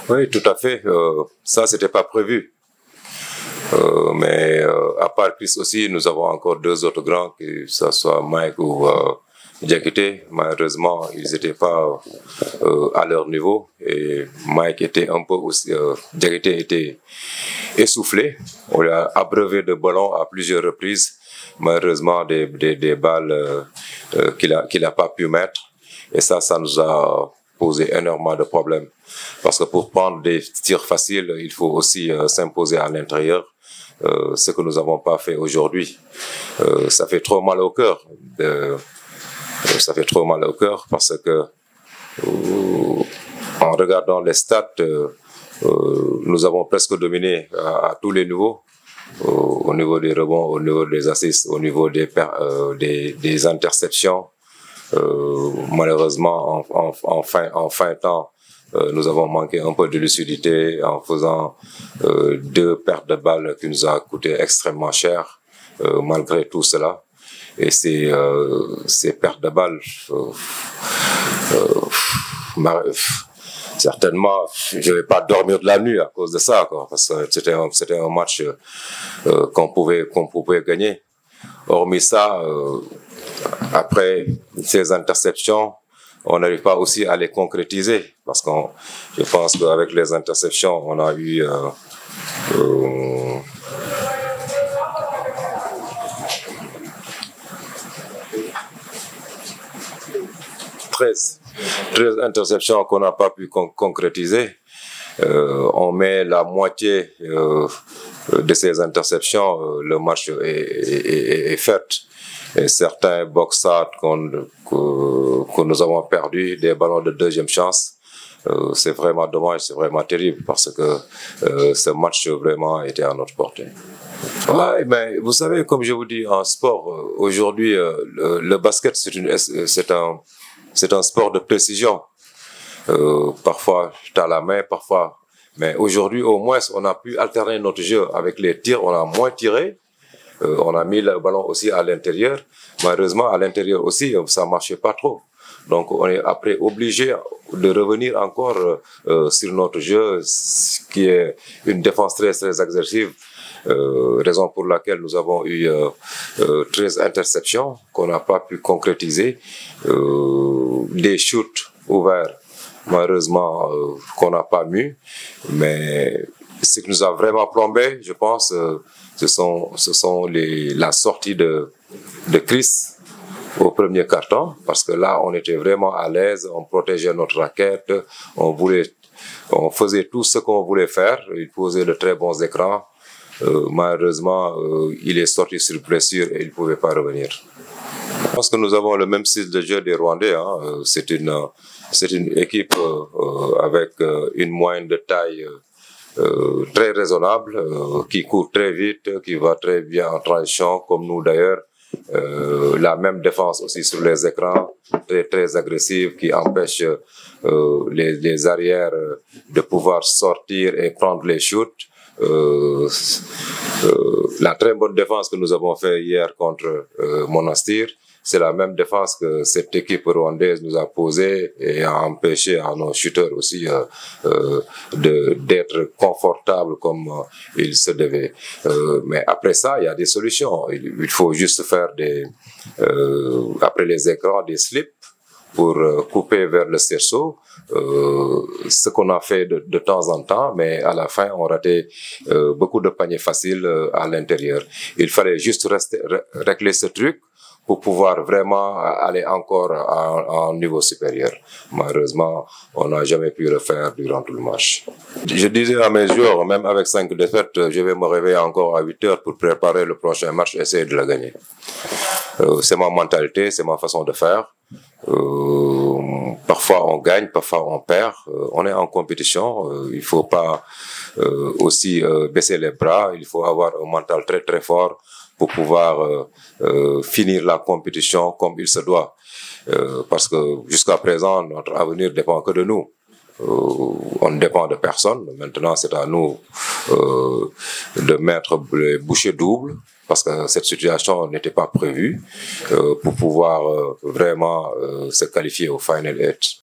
Oui, tout à fait. Ça, c'était pas prévu. Mais à part Chris aussi, nous avons encore deux autres grands, que ce soit Mike ou Diakité. Malheureusement, ils n'étaient pas à leur niveau. Et Mike était un peu aussi... Diakité était essoufflé. On l'a abreuvé de ballons à plusieurs reprises. Malheureusement, des balles qu'il a pas pu mettre. Et ça nous a posé énormément de problèmes. Parce que pour prendre des tirs faciles, il faut aussi s'imposer à l'intérieur. Ce que nous n'avons pas fait aujourd'hui. Ça fait trop mal au cœur. Ça fait trop mal au cœur parce que en regardant les stats, nous avons presque dominé à tous les niveaux. Au niveau des rebonds, au niveau des assists, au niveau des interceptions. Malheureusement, en fin temps, nous avons manqué un peu de lucidité en faisant deux pertes de balles qui nous a coûté extrêmement cher, malgré tout cela. Et ces pertes de balles, certainement, je vais pas dormir de la nuit à cause de ça, quoi, parce que c'était un match qu'on pouvait gagner. Hormis ça, après ces interceptions, on n'arrive pas aussi à les concrétiser, parce que je pense qu'avec les interceptions, on a eu 13 interceptions qu'on n'a pas pu concrétiser. On met la moitié de ces interceptions, le match est fait. Et certains box-out que nous avons perdu, des ballons de deuxième chance, c'est vraiment dommage, c'est vraiment terrible parce que ce match vraiment était à notre portée. Ouais, mais vous savez, comme je vous dis, en sport, aujourd'hui, le basket, c'est un sport de précision. Parfois, tu as la main, parfois. Mais aujourd'hui, au moins, on a pu alterner notre jeu avec les tirs. On a moins tiré. On a mis le ballon aussi à l'intérieur. Malheureusement, à l'intérieur aussi, ça marchait pas trop. Donc, on est après obligé de revenir encore sur notre jeu, qui est une défense très, très agressive. Raison pour laquelle nous avons eu 13 interceptions qu'on n'a pas pu concrétiser. Des shoots ouverts, malheureusement, qu'on n'a pas mis. Mais ce qui nous a vraiment plombé, je pense, ce sont la sortie de Chris au premier carton, parce que là, on était vraiment à l'aise, on protégeait notre raquette, on faisait tout ce qu'on voulait faire, il posait de très bons écrans. Malheureusement, il est sorti sur blessure et il ne pouvait pas revenir. Je pense que nous avons le même style de jeu des Rwandais. Hein. C'est une équipe avec une moyenne de taille très raisonnable, qui court très vite, qui va très bien en transition, comme nous d'ailleurs. La même défense aussi sur les écrans, très, très agressive, qui empêche les arrières de pouvoir sortir et prendre les shoots. La très bonne défense que nous avons fait hier contre Monastir, c'est la même défense que cette équipe rwandaise nous a posée et a empêché à nos shooters aussi d'être confortables comme il se devait. Mais après ça, il y a des solutions. Il faut juste faire après les écrans, des slips pour couper vers le cerceau. Ce qu'on a fait de temps en temps, mais à la fin, on ratait beaucoup de paniers faciles à l'intérieur. Il fallait juste régler ce truc pour pouvoir vraiment aller encore à un niveau supérieur. Malheureusement, on n'a jamais pu le faire durant tout le match. Je disais à mes joueurs, même avec 5 défaites, je vais me réveiller encore à 8 heures pour préparer le prochain match et essayer de le gagner. C'est ma mentalité, c'est ma façon de faire. Parfois on gagne, parfois on perd. On est en compétition. Il faut pas aussi baisser les bras. Il faut avoir un mental très très fort pour pouvoir finir la compétition comme il se doit. Parce que jusqu'à présent, notre avenir dépend que de nous. On ne dépend de personne. Maintenant, c'est à nous de mettre les bouchées doubles, parce que cette situation n'était pas prévue, pour pouvoir vraiment se qualifier au Final 8.